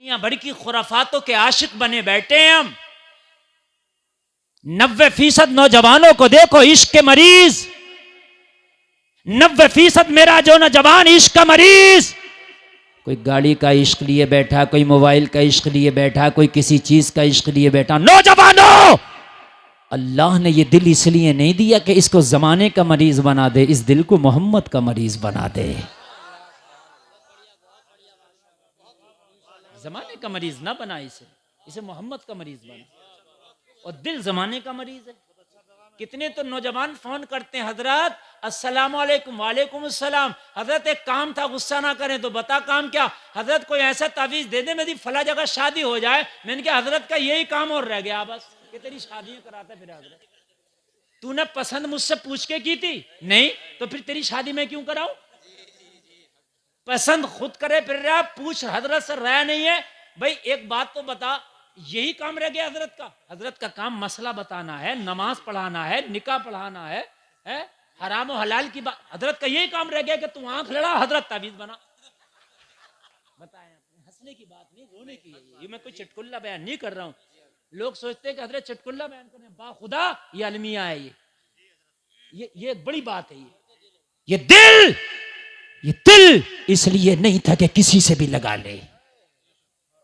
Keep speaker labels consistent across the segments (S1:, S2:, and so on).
S1: दुनिया भर की खुराफातों के आशिक बने बैठे हैं हम। 90% नौजवानों को देखो इश्क के मरीज, 90% मेरा जो नौजवान इश्क का मरीज, कोई गाड़ी का इश्क लिए बैठा, कोई मोबाइल का इश्क लिए बैठा, कोई किसी चीज का इश्क लिए बैठा। नौजवानों, अल्लाह ने ये दिल इसलिए नहीं दिया कि इसको जमाने का मरीज बना दे, इस दिल को मोहम्मद का मरीज बना दे। जमाने का मरीज ना बना इसे मोहम्मद का मरीज बना। और दिल जमाने का मरीज है। कितने तो नौजवान फोन करते हैं, हजरत अस्सलाम वालेकुम। वालेकुम अस्सलाम। हजरत एक काम था, गुस्सा ना करें। तो बता काम क्या? हजरत कोई ऐसा तावीज दे दे मेरी फला जगह शादी हो जाए। मैंने कहा हजरत का यही काम और रह गया बस, कि तेरी शादियां कराता फिर। हजरत तूने पसंद मुझसे पूछ के की थी? नहीं, तो फिर तेरी शादी में क्यों कराऊं? पसंद खुद करे फिर रहा, पूछ हजरत से राय नहीं है। भाई एक बात तो बता, यही काम रह गया हजरत का? हजरत का काम मसला बताना है, नमाज पढ़ाना है, निकाह पढ़ाना है, हराम और हलाल की बात। हजरत का यही काम रह गया कि तू आंख लड़ा, हजरत तावीज बना। बताएं, हंसने की बात नहीं, रोने की है ये। मैं कोई चटकुल्ला बयान नहीं कर रहा हूं। लोग सोचते हैं कि हजरत चटकुल्ला बयान करें, बा खुदा ये अलमिया है। ये एक बड़ी बात है। ये दिल इसलिए नहीं था कि किसी से भी लगा ले,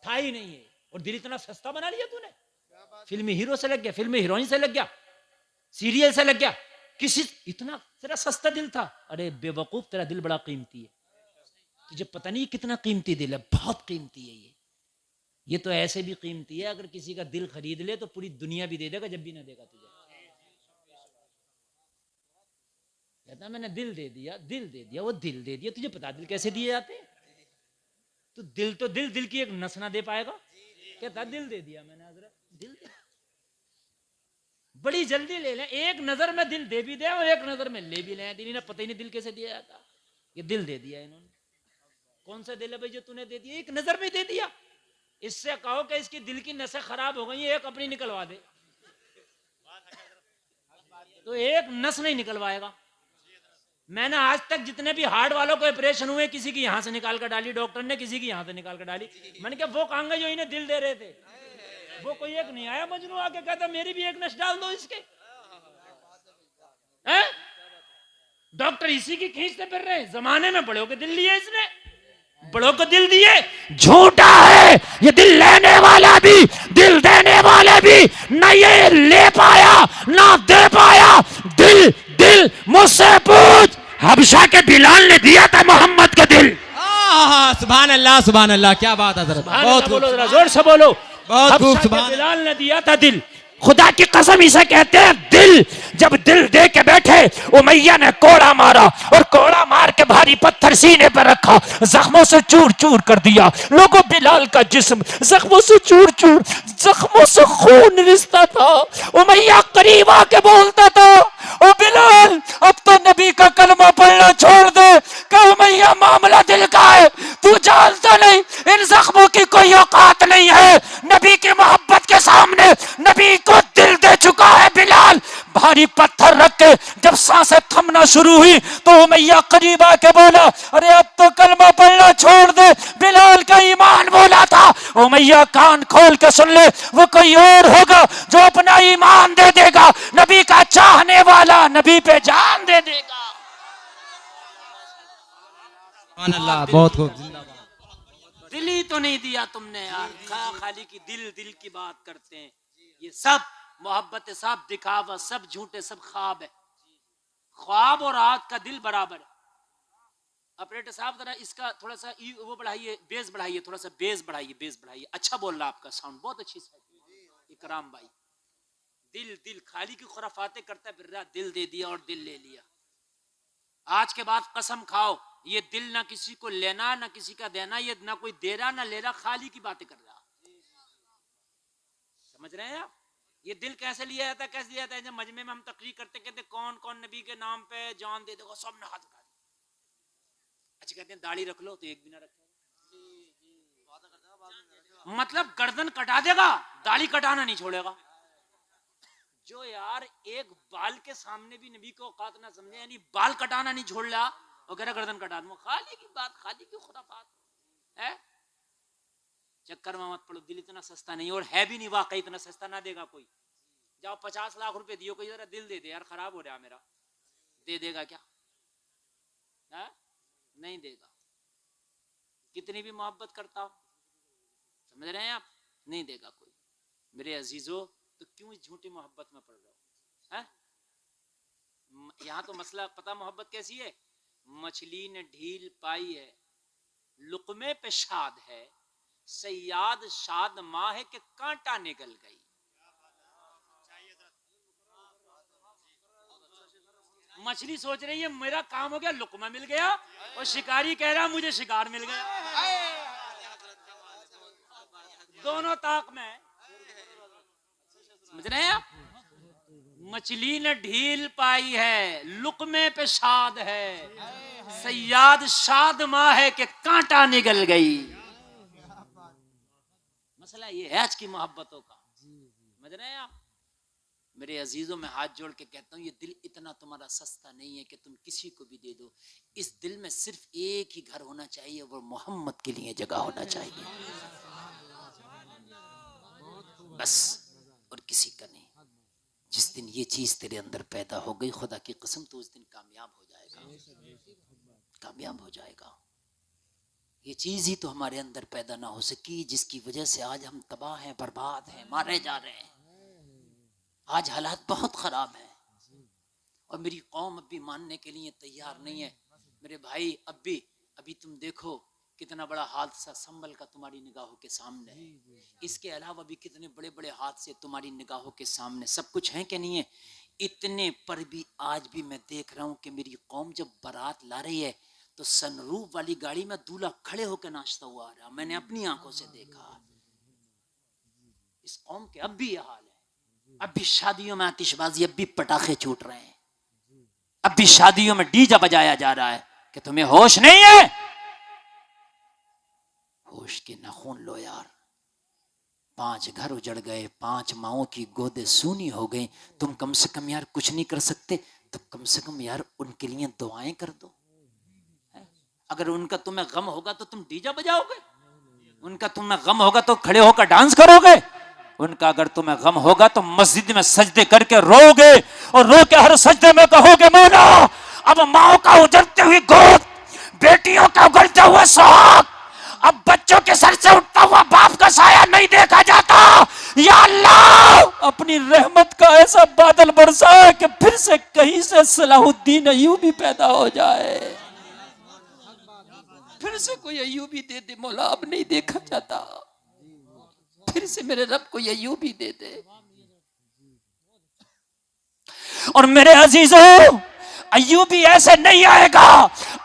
S1: था ही नहीं है। और दिल इतना सस्ता बना लिया तूने। फिल्मी हीरो से लग गया, फिल्मी हीरोइन से लग गया, सीरियल से लग गया, किसी इतना तेरा सस्ता दिल था। अरे बेवकूफ, तेरा दिल बड़ा कीमती है। तुझे पता नहीं कितना कीमती दिल है, बहुत कीमती है ये तो ऐसे भी कीमती है, अगर किसी का दिल खरीद ले तो पूरी दुनिया भी दे देगा जब भी ना देगा तुझे। कहता मैंने दिल दे दिया, दिल दे दिया, वो दिल दे दिया। तुझे पता दिल कैसे दिए जाते? तो दिल की एक नस ना दे पाएगा? कहता दिल दे दिया मैंने हजरत, दिल दे। बड़ी जल्दी ले लें, एक नजर में दिल दे भी दे और एक नजर में ले भी लें। इन्हें पता ही नहीं दिल कैसे दिया जाता। ये दिल दे दिया इन्होंने। कौन सा दिल है भाई जो तूने दे दिया? एक नजर में दे दिया। इससे कहो कि इसकी दिल की नसें खराब हो गई, एक अपनी निकलवा दे। तो एक नस नहीं निकलवाएगा। मैंने आज तक जितने भी हार्ट वालों को ऑपरेशन हुए, किसी की यहां से निकाल कर डाली डॉक्टर ने, किसी की यहां से निकाल कर डाली। मैंने कहा वो कहां गए जो इन्हें दिल दे रहे थे? वो कोई एक नहीं आया मजनू आके कहता मेरी भी एक नस डाल दो इसके। डॉक्टर इसी की खींचते फिर रहे। जमाने में बड़ों के दिल लिए इसने, बड़ों को दिल दिए। झूठा है ये दिल लेने वाला भी, दिल देने वाले भी। न ये ले पाया ना दे पाया। दिल दिल मुझसे पूछ, हबशा के बिलाल ने दिया था मोहम्मद का दिल।
S2: सुभान अल्लाह, सुभान अल्लाह, क्या बात है हज़रत। बहुत
S1: बोलो, जरा जोर से बोलो।
S2: बहुत खूब।
S1: सुभान बिलाल ने दिया था दिल। खुदा की कसम इसे कहते हैं दिल। जब दिल दे के बैठे, उमैया ने कोड़ा मारा और कोड़ा मार के भारी पत्थर सीने पर रखा, जख्मों से चूर चूर कर दिया। लोगों, बिलाल का जिस्म जख्मों से चूर चूर, जख्मों से खून रिश्ता था। उमैया करीब आके बोलता था, ओ बिलाल अब तो नबी का कलमा पढ़ना छोड़ दे। कि उमैया मामला दिल का है, तू जानता नहीं इन जख्मों की कोई औकात नहीं है। नबी की मोहब्बत के सामने नबी को दिल दे चुका है बिलाल। भारी पत्थर रख के जब सांसें थमना शुरू हुई तो उमैया करीब आके बोला, अरे अब तो कलमा पढ़ना छोड़ दे। बिलाल का ईमान बोला था। उमैया कान खोल के सुन ले, वो कोई और होगा जो अपना ईमान दे देगा। नबी का चाहने वाला नबी पे जान दे देगा।
S2: सुभान अल्लाह, बहुत खूब। जिंदाबाद।
S1: दिल ही तो नहीं दिया तुमने यार। खाली की दिल दिल की बात करते हैं। ये सब मोहब्बत, सब दिखावा, सब झूठे, सब ख्वाब है। ख्वाब और आग का दिल बराबर है। ऑपरेटर साहब जरा इसका थोड़ा सा वो बढ़ाइए, बेस बढ़ाइए, थोड़ा सा बेस बढ़ाइए, बेस बढ़ाइए। अच्छा बोल रहा आपका साउंड बहुत अच्छी है इकराम भाई। दिल दिल खाली की खुराफाते करता फिर रहा, दिल दे दिया और दिल ले लिया। आज के बाद कसम खाओ, ये दिल ना किसी को लेना ना किसी का देना, ये ना कोई दे रहा ना ले रहा, खाली की बातें कर रहा। समझ रहे हैं आप? ये दिल कैसे लिया जाता है, कैसे लिया जाता है? जब मजमे में हम तकरीर करते कहते कौन कौन नबी के नाम पे जान दे देगा, सब ने हाथ उठा दिया। अच्छा कहते हैं दाढ़ी रख लो, तो एक भी ना रखेगा। मतलब गर्दन कटा देगा, दाढ़ी कटाना नहीं छोड़ेगा। जो यार एक बाल के सामने भी नबी को औकात ना समझे, यानी बाल कटाना नहीं छोड़ रहा, और कह रहा गर्दन कटा दूंगा। खाली की बात, खाली की खुराफात है। चक्कर में मत पड़ो, दिल इतना सस्ता नहीं, और है भी नहीं वाकई, इतना सस्ता ना देगा कोई। जाओ 50 लाख रुपए दियो, कोई जरा दिल दे दे यार, खराब हो रहा मेरा, दे देगा क्या? है? नहीं देगा, कितनी भी मोहब्बत करता हो, समझ रहे हैं आप, नहीं देगा कोई। मेरे अजीजों, तो क्यों इस झूठी मोहब्बत में पड़ रहे हो? है? यहाँ तो मसला पता मोहब्बत कैसी है, मछली ने ढील पाई है, लुकमे पे शाद है, सयाद शाद माँ है कि कांटा निकल गई। मछली सोच रही है मेरा काम हो गया, लुकमा मिल गया, और शिकारी कह रहा मुझे शिकार मिल गया, दोनों ताक में। समझ रहे हैं आप? मछली ने ढील पाई है, लुकमे पे शाद है, सयाद शाद माँ है कि कांटा निकल गई। मसला ये है आज की मोहब्बतों का, समझ रहे हैं आप? मेरे अजीजों में हाथ जोड़ के कहता हूँ, ये दिल इतना तुम्हारा सस्ता नहीं है कि तुम किसी को भी दे दो। इस दिल में सिर्फ एक ही घर होना चाहिए, वो मोहम्मद के लिए जगह होना चाहिए, बस, और किसी का नहीं। जिस दिन ये चीज तेरे अंदर पैदा हो गई, खुदा की कसम, तो उस दिन कामयाब हो जाएगा, कामयाब हो जाएगा। ये चीज ही तो हमारे अंदर पैदा ना हो सकी, जिसकी वजह से आज हम तबाह हैं, बर्बाद हैं, मारे जा रहे हैं। आज हालात बहुत खराब हैं, और मेरी कौम अब भी मानने के लिए तैयार नहीं है। मेरे भाई, अभी तुम देखो कितना बड़ा हादसा संभल का तुम्हारी निगाहों के सामने है, इसके अलावा भी कितने बड़े बड़े हादसे तुम्हारी निगाहों के सामने, सब कुछ है कि नहीं है? इतने पर भी आज भी मैं देख रहा हूं कि मेरी कौम जब बारात ला रही है, तो सनरूफ वाली गाड़ी में दूल्हा खड़े होकर नाचता हुआ आ रहा, मैंने अपनी आंखों से देखा। इस कौम के अब भी यह हाल है, अब भी शादियों में आतिशबाजी, अब भी पटाखे छूट रहे हैं, अब भी शादियों में डीजे बजाया जा रहा है। कि तुम्हें होश नहीं है? होश के नाखून लो यार। 5 घर उजड़ गए, 5 माओं की गोदे सूनी हो गई। तुम कम से कम यार कुछ नहीं कर सकते, तो कम से कम यार उनके लिए दुआएं कर दो। अगर उनका तुम्हें गम होगा तो तुम डीजे बजाओगे? उनका तुम्हें गम होगा तो खड़े होकर डांस करोगे? उनका अगर तुम्हें गम होगा तो मस्जिद में सजदे करके रोगे, और रो के हर सजदे में कहोगे, मौला अब माओ का उजड़ते हुई गोद, बेटियों का उगलते हुए सुहाग, अब बच्चों के सर से उठता हुआ बाप का साया नहीं देखा जाता। या अल्लाह, अपनी रहमत का ऐसा बादल बरसा कि फिर से कहीं से सलाहुद्दीन अय्यूबी पैदा हो जाए, फिर से कोई अय्यूबी दे दे मौला, अब नहीं देखा जाता, फिर से मेरे रब को अय्यूबी दे दे। और मेरे अजीजों, अय्यूबी ऐसे नहीं आएगा।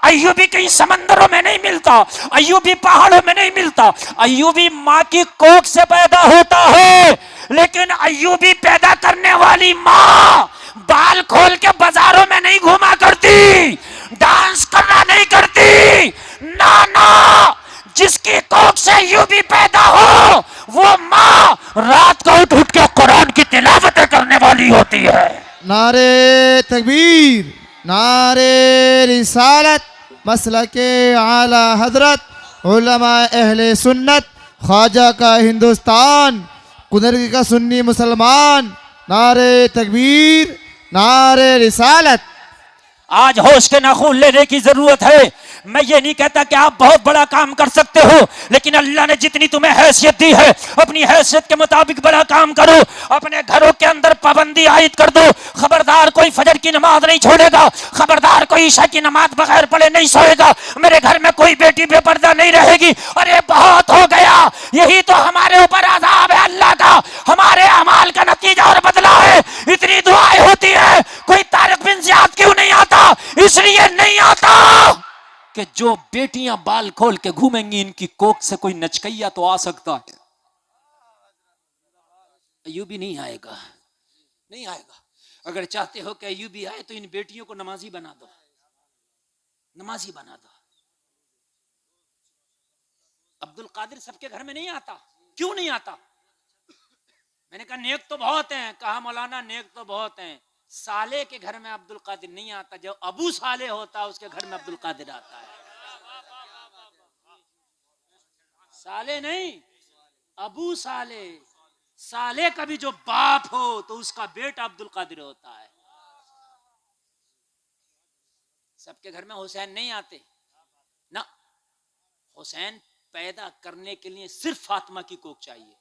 S1: अय्यूबी कहीं समंदरों में नहीं मिलता, अय्यूबी पहाड़ों में नहीं मिलता, अय्यूबी माँ की कोख से पैदा होता है। लेकिन अय्यूबी पैदा करने वाली माँ बाल खोल के बाजारों में नहीं घूमा करती, डांस करना नहीं करती, ना ना, जिसकी कोख से अय्यूबी पैदा हो वो माँ रात को उठ उठ के कुरान की तिलावतें करने वाली होती है।
S3: नारे तकबीर, नारे रिसालत, मसलके आला हजरत, उलमा अहले सुन्नत, ख्वाजा का हिंदुस्तान, कुदरती का सुन्नी मुसलमान। नारे तकबीर, नारे रिसालत।
S1: आज होश के नाखून लेने की जरूरत है। मैं ये नहीं कहता कि आप बहुत बड़ा काम कर सकते हो, लेकिन अल्लाह ने जितनी तुम्हें हैसियत दी है, अपनी हैसियत के मुताबिक बड़ा काम करो। अपने घरों के अंदर पाबंदी आयद कर दो। खबरदार कोई फजर की नमाज नहीं छोड़ेगा, खबरदार कोई ईशा की नमाज बगैर पढ़े नहीं सोएगा, मेरे घर में कोई बेटी बेपर्दा नहीं रहेगी। अरे बहुत हो गया, यही तो हमारे ऊपर अज़ाब है अल्लाह का, हमारे अमाल का नतीजा और बदला है। इतनी दुआएं होती है, कोई तारिक बिन ज़ियाद क्यों नहीं आता? इसलिए नहीं आता कि जो बेटियां बाल खोल के घूमेंगी, इनकी कोख से कोई नचकैया तो आ सकता है, अय्यूबी नहीं आएगा, नहीं आएगा। अगर चाहते हो कि अय्यूबी आए तो इन बेटियों को नमाजी बना दो, नमाजी बना दो। अब्दुल कादिर सबके घर में नहीं आता, क्यों नहीं आता? मैंने कहा नेक तो बहुत हैं, कहा मौलाना नेक तो बहुत हैं, साले के घर में अब्दुल कादिर नहीं आता, जो अबू साले होता है उसके घर में अब्दुल कादिर आता है। साले नहीं, अबू साले, साले का भी जो बाप हो तो उसका बेटा अब्दुल कादिर होता है। सबके घर में हुसैन नहीं आते ना। हुसैन पैदा करने के लिए सिर्फ फातिमा की कोख चाहिए,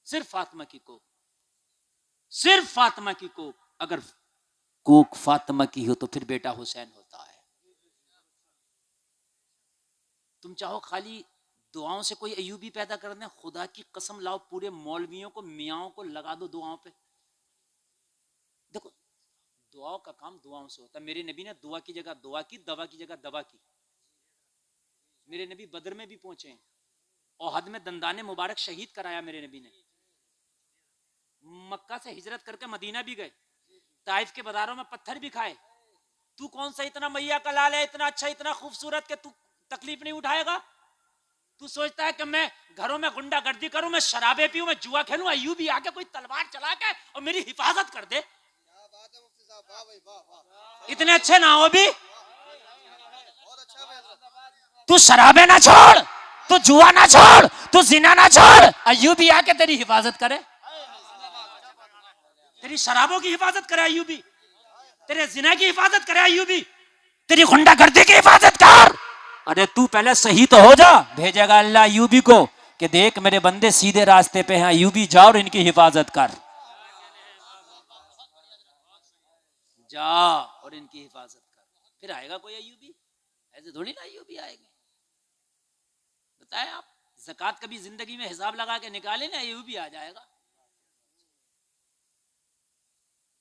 S1: सिर्फ फातिमा की कोख, सिर्फ फातिमा की कोख। अगर कोख फातिमा की हो तो फिर बेटा हुसैन होता है। तुम चाहो खाली दुआओं से कोई अयूबी पैदा कर दें, खुदा की कसम लाओ पूरे मौलवियों को मियाओं को लगा दो दुआओं पे। देखो दुआओं का काम दुआओं से होता है। मेरे नबी ने दुआ की जगह दुआ की, दवा की जगह दवा की। मेरे नबी बदर में भी पहुंचे हैं, ओहद में दंदाने मुबारक शहीद कराया मेरे नबी ने। मक्का से हिजरत करके मदीना भी गए, ताइफ के बाजारों में पत्थर भी खाए। तू कौन सा इतना मैया का लाल है, इतना अच्छा इतना खूबसूरत के तू तकलीफ नहीं उठाएगा? तू सोचता है कि मैं घरों में गुंडागर्दी करूं, मैं शराबे पीऊं, मैं जुआ खेलूं, अय्यूबी आके कोई तलवार चला के और मेरी हिफाजत कर दे? इतने अच्छे ना हो भी। तू शराबे ना छोड़, तू जुआ ना छोड़, तू जिना ना छोड़, अय्यूबी आके तेरी हिफाजत करे, तेरी शराबों की हिफाजत करे अय्यूबी, तेरे जिना की हिफाजत करे अय्यूबी, तेरी गुंडागर्दी की हिफाजत कर। अरे तू पहले सही तो हो जा, भेजेगा अल्लाह अय्यूबी को कि देख मेरे बंदे सीधे रास्ते पे हैं, अय्यूबी जा और इनकी हिफाजत कर, जा और इनकी हिफाजत कर, फिर आएगा कोई अय्यूबी। ऐसे थोड़ी ना अय्यूबी आएंगे। बताएं आप, ज़कात कभी जिंदगी में हिसाब लगा के निकाले ना, अय्यूबी आ जाएगा।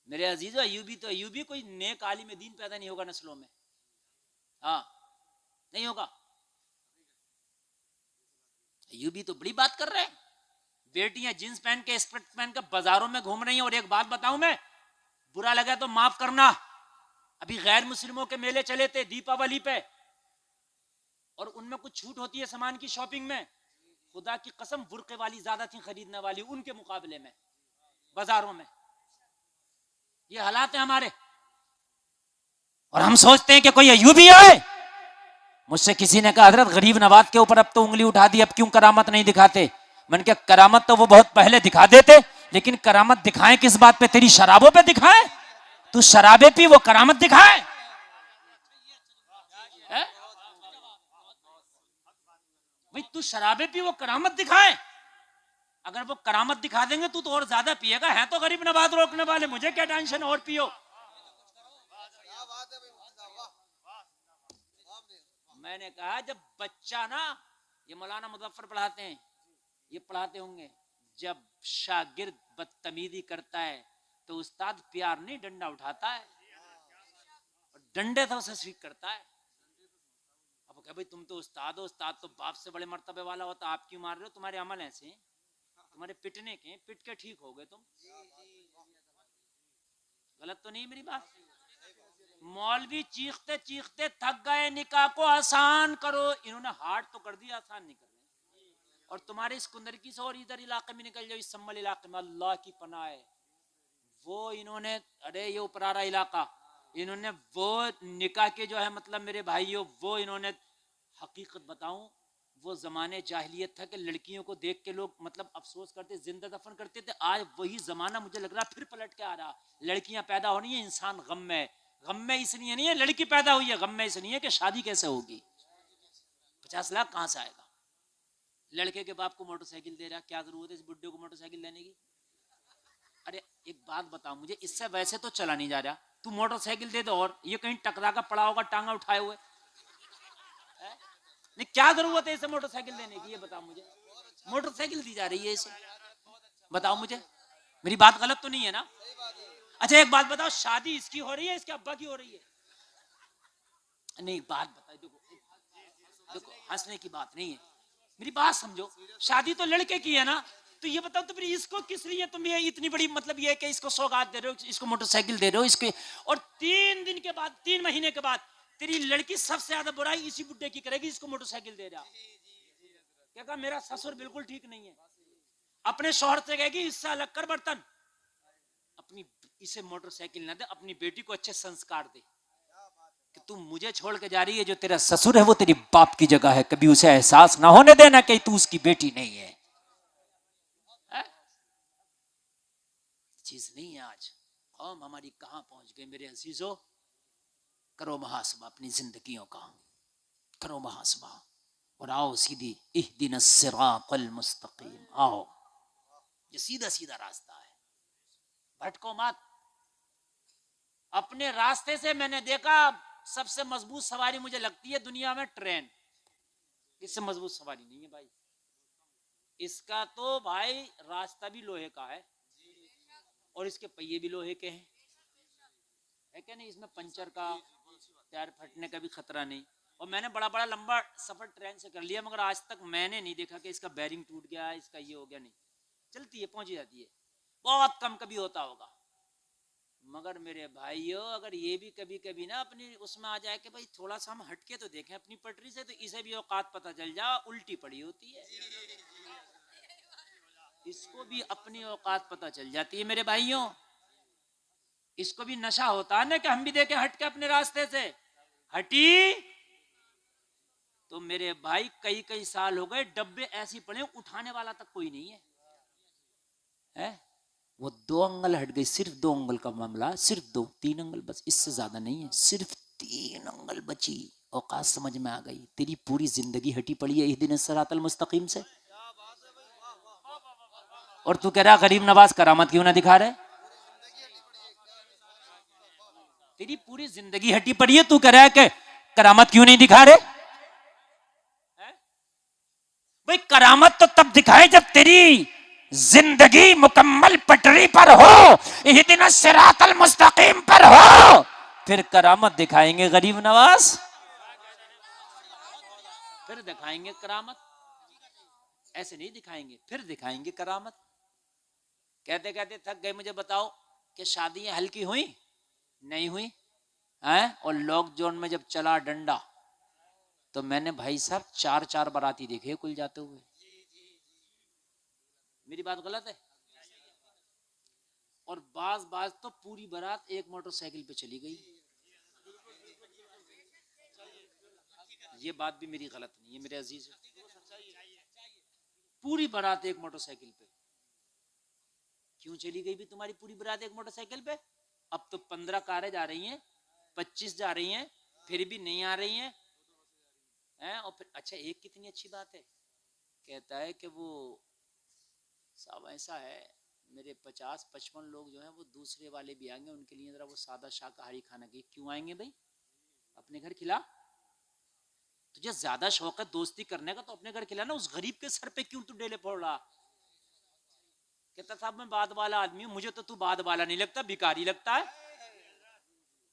S1: मेरे अजीजों, अय्यूबी तो अय्यूबी, कोई नेक आलिम दीन पैदा नहीं होगा नस्लों में। हाँ नहीं होगा। अय्यूबी तो बड़ी बात कर रहे हैं। बेटियां जींस पहन के स्कर्ट पहन के बाजारों में घूम रही हैं। और एक बात बताऊं मैं, बुरा लगा तो माफ करना, अभी गैर मुस्लिमों के मेले चले थे दीपावली पे, और उनमें कुछ छूट होती है सामान की शॉपिंग में। खुदा की कसम बुर्के वाली ज्यादा थी खरीदने वाली उनके मुकाबले में बाजारों में। ये हालात है हमारे, और हम सोचते हैं कि कोई अय्यूबी आए। मुझसे किसी ने कहा हजरत गरीब नवाज के ऊपर अब तो उंगली उठा दी, अब क्यों करामत नहीं दिखाते? मैंने कहा करामत तो वो बहुत पहले दिखा देते, लेकिन करामत दिखाएं किस बात पे? तेरी शराबों पे दिखाएं? तू शराबे पी, वो करामत दिखाए? भाई तू शराबे पी, वो करामत दिखाए? अगर वो करामत दिखा देंगे तू तो और ज्यादा पिएगा। है तो गरीब नवाज रोकने वाले, मुझे क्या टेंशन, और पियो। मैंने कहा जब बच्चा ना, ये मौलाना मुजफ्फर पढ़ाते हैं, ये पढ़ाते होंगे, जब शागिर्द बदतमीजी करता है तो उस्ताद प्यार नहीं डंडा उठाता है, और डंडे से उसे स्वीक करता है। अब क्या भाई तुम तो उस्ताद हो, उस्ताद तो बाप से बड़े मर्तबे वाला होता, आप क्यों मार रहे हो? तुम्हारे अमल ऐसे हैं, तुम्हारे पिटने के, पिट के ठीक हो गए तुम। गलत तो नहीं मेरी बात? मौलवी चीखते चीखते थक गए, निकाह को आसान करो। इन्होंने हार्ड तो कर दिया, आसान नहीं कर रहे। और तुम्हारे इस कुंदरकी से और इधर इलाके में निकल जाओ, इस सम्मल इलाके में अल्लाह की पनाह है, वो इन्होंने, अरे ये उपरारा इलाका, इन्होंने वो निकाह के जो है मतलब मेरे भाइयों, वो इन्होंने, हकीकत बताऊं, वो जमाने जाहिलियत था कि लड़कियों को देख के लोग मतलब अफसोस करते, जिंदा दफन करते थे। आज वही जमाना मुझे लग रहा फिर पलट के आ रहा। लड़कियां पैदा होनी है, इंसान गम में, गम में इसलिए नहीं है लड़की पैदा हुई है, गम में इसलिए कि शादी कैसे होगी, 50 लाख कहां से आएगा? लड़के के बाप को मोटरसाइकिल दे रहा, क्या जरूरत है इस बुड्ढे को मोटरसाइकिल लेने की? अरे एक बात बताओ मुझे, इससे वैसे तो चला नहीं जा रहा, तू मोटरसाइकिल दे दो, और ये कहीं टकरा का पड़ा होगा टांगा उठाए हुए, नहीं क्या जरूरत है इसे मोटरसाइकिल देने की? ये बताओ मुझे, मोटरसाइकिल दी जा रही है इसे, बताओ मुझे, मेरी बात गलत तो नहीं है ना? अच्छा एक बात बताओ, शादी इसकी हो रही है इसके अब्बा की हो रही है? नहीं बात बताओ, देखो देखो हंसने की बात नहीं है, मेरी बात समझो, शादी तो लड़के की है ना, तो ये बताओ तो फिर इसको किस लिए तुम ये इतनी बड़ी मतलब ये कि इसको सौगात दे रहे हो, इसको मोटरसाइकिल दे रहे हो इसके, और 3 दिन के बाद, 3 महीने के बाद तेरी लड़की सबसे ज्यादा बुराई इसी बुड्ढे की करेगी, इसको मोटरसाइकिल दे रहा। क्या कहा? मेरा ससुर बिल्कुल ठीक नहीं है। अपने शौहर से कहेगी इससे अलग कर बर्तन, अपनी इसे मोटरसाइकिल ना दे, अपनी बेटी को अच्छे संस्कार दे। कि तू मुझे छोड़ के जा रही है, जो तेरा ससुर है वो तेरी बाप की जगह है, कभी उसे एहसास ना होने देना कि तू उसकी बेटी नहीं है। चीज नहीं है आज। कौम हमारी कहां पहुंच गई मेरे अजीजों। करो मुहासबा अपनी जिंदगियों का, करो मुहासबा और आओ सीधी इहदिनस सिरातल मुस्तकीम। आओ, ये सीधा सीधा रास्ता है, भटको मत। अपने रास्ते से मैंने देखा सबसे मजबूत सवारी मुझे लगती है दुनिया में ट्रेन। इससे मजबूत सवारी नहीं है भाई। इसका तो भाई रास्ता भी लोहे का है और इसके पहिए भी लोहे के हैं, है क्या नहीं? इसमें पंचर का, टायर फटने का भी खतरा नहीं। और मैंने बड़ा बड़ा लंबा सफर ट्रेन से कर लिया, मगर आज तक मैंने नहीं देखा कि इसका बैरिंग टूट गया, इसका ये हो गया। नहीं, चलती है, पहुंच जाती है। बहुत कम कभी होता होगा। मगर मेरे भाइयों, अगर ये भी कभी कभी ना अपनी उसमें आ जाए कि भाई थोड़ा सा हम हटके तो देखें अपनी पटरी से, तो इसे भी औकात पता चल जा, उल्टी पड़ी होती है। इसको भी अपनी औकात पता चल जाती है मेरे भाइयों। इसको भी नशा होता है ना कि हम भी देखें हट के अपने रास्ते से। हटी तो मेरे भाई कई कई साल हो गए, डब्बे ऐसी पड़े, उठाने वाला तक कोई नहीं है, है? वो 2 अंगल हट गई, सिर्फ 2 अंगल का मामला, सिर्फ 2 3 अंगल बस, इससे ज्यादा नहीं है, सिर्फ 3 अंगल बची। औकात समझ में आ गई। तेरी पूरी जिंदगी हटी पड़ी है इहदिन सिरातल मुस्तकीम से, और तू कह रहा गरीब नवाज करामत क्यों ना दिखा रहे? तेरी पूरी जिंदगी हटी पड़ी है, तू कह रहा है कि करामत क्यों नहीं दिखा रहे? भाई करामत तो तब दिखाए जब तेरी जिंदगी मुकम्मल पटरी पर हो, इहदिन सिरातल मुस्तकीम पर हो, फिर करामत दिखाएंगे गरीब नवाज, फिर दिखाएंगे करामत। ऐसे नहीं दिखाएंगे, फिर दिखाएंगे करामत। कहते कहते थक गए, मुझे बताओ कि शादियां हल्की हुई नहीं हुई हैं? और लॉकडाउन में जब चला डंडा तो मैंने भाई साहब 4 बाराती देखे कुल जाते हुए। मेरी बात गलत है? और बाज तो पूरी बारात एक मोटरसाइकिल पे चली गई। ये बात भी मेरी गलत नहीं है मेरे अजीज। पूरी बारात एक मोटरसाइकिल पे क्यों चली गई भी तुम्हारी पूरी बारात एक मोटरसाइकिल पे? अब तो 15 कारें जा रही हैं, 25 जा रही हैं, फिर भी नहीं आ रही हैं, हैं? और फिर अच्छा, एक कितनी अच्छी बात है, कहता है कि वो साहब ऐसा है, मेरे 50-55 लोग जो हैं वो दूसरे वाले भी आएंगे, उनके लिए जरा वो सादा शाकाहारी खाना की। क्यों आएंगे भाई? अपने घर खिला। तुझे ज्यादा शौक है दोस्ती करने का तो अपने घर खिला ना, उस गरीब के सर पे क्यों तू डेले फोड़ रहा? कहता साहब मैं बाद वाला आदमी हूं। मुझे तो तू बाद वाला नहीं लगता, भिखारी लगता है।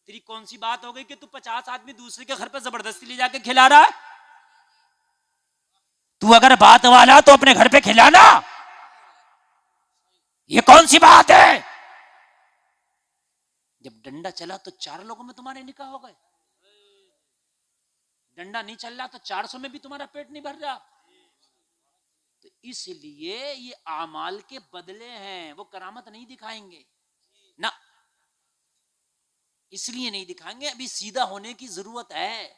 S1: तेरी कौन सी बात हो गई कि तू 50 आदमी दूसरे के घर पे जबरदस्ती ले जाके खिला रहा है? तू अगर बात वाला तो अपने घर पे खिलाना, ये कौन सी बात है? जब डंडा चला तो 4 लोगों में तुम्हारे निकाह हो गए। डंडा नहीं चल रहा तो 400 में भी तुम्हारा पेट नहीं भर रहा। तो इसलिए ये आमाल के बदले हैं, वो करामत नहीं दिखाएंगे ना, इसलिए नहीं दिखाएंगे। अभी सीधा होने की जरूरत है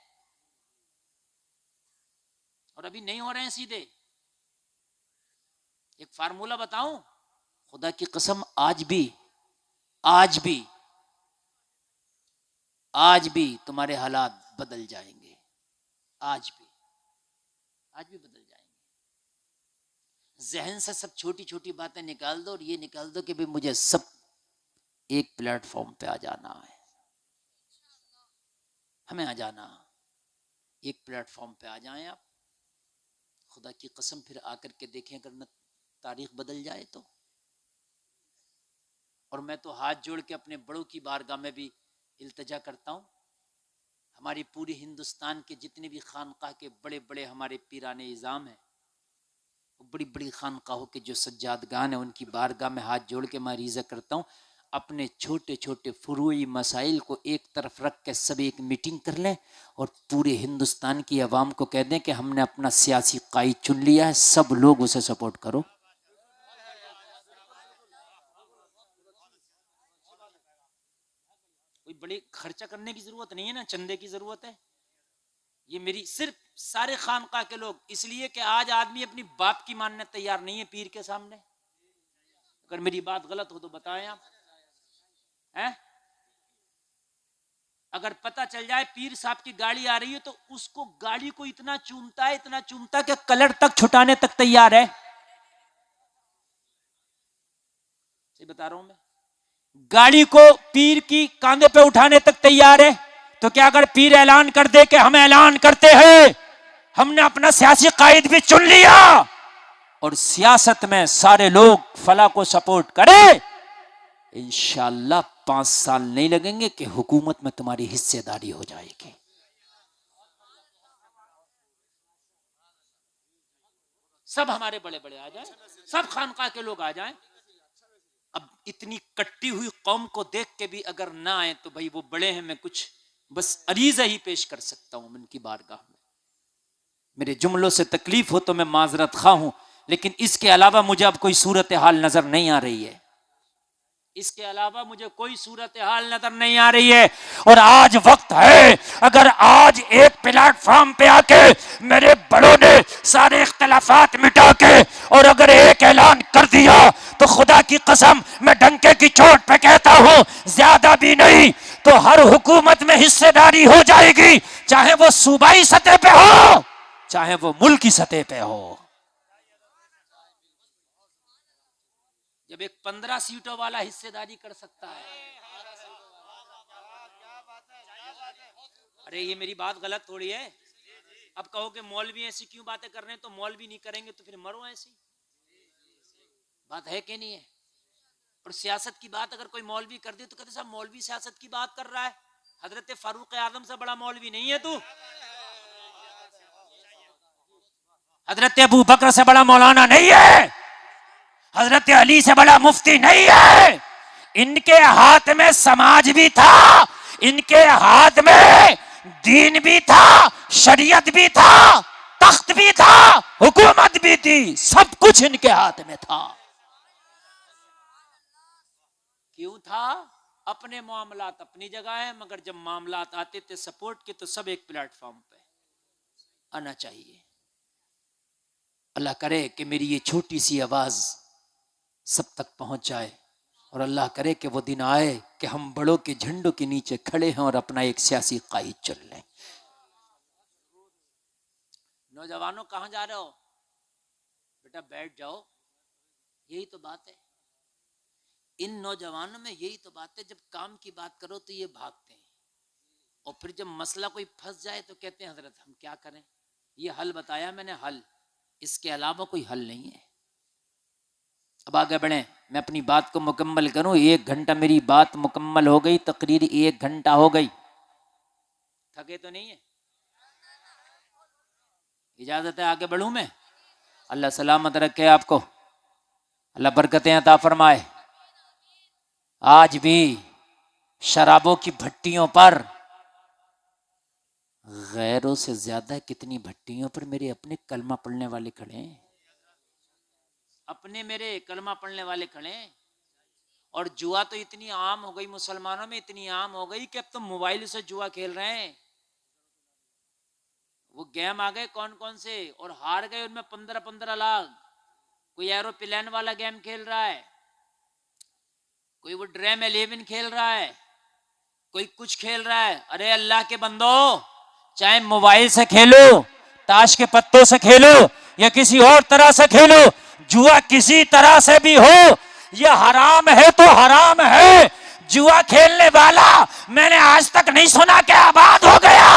S1: और अभी नहीं हो रहे हैं सीधे। एक फार्मूला बताऊं, खुदा की कसम, आज भी तुम्हारे हालात बदल जाएंगे। आज भी बदल जाएंगे। जहन से सब छोटी छोटी बातें निकाल दो और ये निकाल दो कि भाई मुझे सब एक प्लेटफॉर्म पे आ जाना है, हमें आ जाना, एक प्लेटफॉर्म पे आ जाएं आप। खुदा की कसम फिर आकर के देखें अगर न तारीख बदल जाए तो। और मैं तो हाथ जोड़ के अपने बड़ों की बारगाह में भी इल्तिजा करता हूँ, हमारी पूरी हिंदुस्तान के जितने भी खानकाह के बड़े बड़े हमारे पीराने इज़ाम हैं, बड़ी बड़ी खानकाहों के जो सज्जादगान हैं, उनकी बारगाह में हाथ जोड़ के मैं रिज़ा करता हूँ, अपने छोटे छोटे फुरूई मसाइल को एक तरफ रख के सब एक मीटिंग कर लें और पूरे हिंदुस्तान की आवाम को कह दें कि हमने अपना सियासी कायद चुन लिया है, सब लोग उसे सपोर्ट करो। कोई बड़ी खर्चा करने की जरूरत नहीं है ना, चंदे की जरूरत है। ये मेरी सिर्फ सारे खानका के लोग, इसलिए कि आज आदमी अपनी बात की मानने तैयार नहीं है पीर के सामने। अगर मेरी बात गलत हो तो बताएं आप, हैं? अगर पता चल जाए पीर साहब की गाड़ी आ रही है तो उसको गाड़ी को इतना चूमता है, इतना चूमता है कि कलर तक छुटाने तक तैयार है। सही बता रहा हूं मैं। गाड़ी को पीर की कांधे पे उठाने तक तैयार है। तो क्या अगर पीर ऐलान कर दे कि हम ऐलान करते हैं, हमने अपना सियासी कायद भी चुन लिया और सियासत में सारे लोग फला को सपोर्ट करें, इंशाअल्लाह 5 साल नहीं लगेंगे कि हुकूमत में तुम्हारी हिस्सेदारी हो जाएगी। सब हमारे बड़े बड़े आ जाएं, सब खानका के लोग आ जाएं। अब इतनी कट्टी हुई कौम को देख के भी अगर ना आए तो भाई वो बड़े हैं, मैं कुछ बस अरीज़ा ही पेश कर सकता हूं उनकी बारगाह में। मेरे जुमलों से तकलीफ हो तो मैं माजरत खा हूं, लेकिन इसके अलावा मुझे अब कोई सूरत हाल नजर नहीं आ रही है। इसके अलावा मुझे कोई सूरत हाल नजर नहीं आ रही है। और आज वक्त है, अगर आज एक प्लेटफॉर्म पे आके मेरे बड़ों ने सारे इख्तलाफात मिटा के और अगर एक ऐलान कर दिया तो खुदा की कसम मैं डंके की चोट पे कहता हूं, ज्यादा भी नहीं तो हर हुकूमत में हिस्सेदारी हो जाएगी, चाहे वो सूबाई सतह पे हो, चाहे वो मुल्की सतह पे हो। जब एक 15 सीटों वाला हिस्सेदारी कर सकता है। अरे ये मेरी बात गलत थोड़ी है। अब कहो कि मौलवी ऐसी क्यों बातें कर रहे हैं, तो मौलवी नहीं करेंगे तो फिर मरो ऐसी बात है कि नहीं है। और सियासत की बात अगर कोई मौलवी कर दे तो कहते साहब मौलवी सियासत की बात कर रहा है, हजरत फारूक आजम से बड़ा मौलवी नहीं है तू, हजरत अबू बकर से बड़ा मौलाना नहीं है, हजरत अली से बड़ा मुफ्ती नहीं है। इनके हाथ में समाज भी था, इनके हाथ में दीन भी था, शरीयत भी था, तख्त भी था, हुकूमत भी थी, सब कुछ इनके हाथ में था। क्यों था? अपने मामलात अपनी जगह है, मगर जब मामलात आते थे सपोर्ट के तो सब एक प्लेटफॉर्म पे आना चाहिए। अल्लाह करे कि मेरी ये छोटी सी आवाज सब तक पहुंच जाए और अल्लाह करे कि वो दिन आए कि हम बड़ों के झंडों के नीचे खड़े हैं और अपना एक सियासी कायद चुन लें। नौजवानों कहां जा रहे हो? बेटा बैठ जाओ, यही तो बात है। इन नौजवानों में यही तो बात है, जब काम की बात करो तो ये भागते हैं और फिर जब मसला कोई फंस जाए तो कहते हैं हजरत हम क्या करें, ये हल बताया मैंने, हल, इसके अलावा कोई हल नहीं है। अब आगे बढ़े, मैं अपनी बात को मुकम्मल करूं। 1 घंटा मेरी बात मुकम्मल हो गई, तकरीर 1 घंटा हो गई। थके तो नहीं है? इजाजत है आगे बढ़ूं मैं? अल्लाह सलामत रखे आपको, अल्लाह बरकतें अता फरमाए। आज भी शराबों की भट्टियों पर, गैरों से ज्यादा कितनी भट्टियों पर मेरे अपने कलमा पढ़ने वाले खड़े हैं, अपने मेरे कलमा पढ़ने वाले खड़े हैं। और जुआ तो इतनी आम हो गई मुसलमानों में, इतनी आम हो गई कि अब तो मोबाइल से जुआ खेल रहे हैं। वो गेम आ गए कौन कौन से, और हार गए उनमें 15-15 लाख। कोई एरोप्लेन वाला गेम खेल रहा है, कोई वो ड्रीम 11 खेल रहा है, कोई कुछ खेल रहा है। अरे अल्लाह के बंदो, चाहे मोबाइल से खेलो, ताश के पत्तों से खेलो या किसी और तरह से खेलो, जुआ किसी तरह से भी हो, यह हराम है तो हराम है। जुआ खेलने वाला मैंने आज तक नहीं सुना कि आबाद हो गया,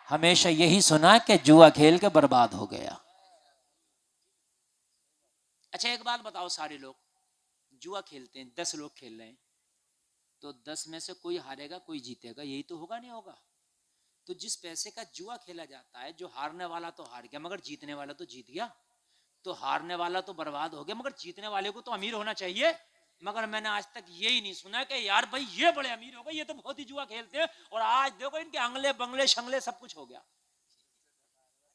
S1: हमेशा यही सुना कि जुआ खेल के बर्बाद हो गया। अच्छा एक बात बताओ, सारे लोग जुआ खेलते हैं, 10 लोग खेल रहे हैं, तो 10 में से कोई हारेगा कोई जीतेगा, यही तो होगा नहीं होगा? तो जिस पैसे का जुआ खेला जाता है, जो हारने वाला तो हार गया मगर जीतने वाला तो जीत गया, तो हारने वाला तो बर्बाद हो गया मगर जीतने वाले को तो अमीर होना चाहिए। मगर मैंने आज तक यही नहीं सुना कि यार भाई ये बड़े अमीर हो गए, ये तो बहुत ही जुआ खेलते हैं और आज देखो इनके अंगले बंगले शंगले सब कुछ हो गया।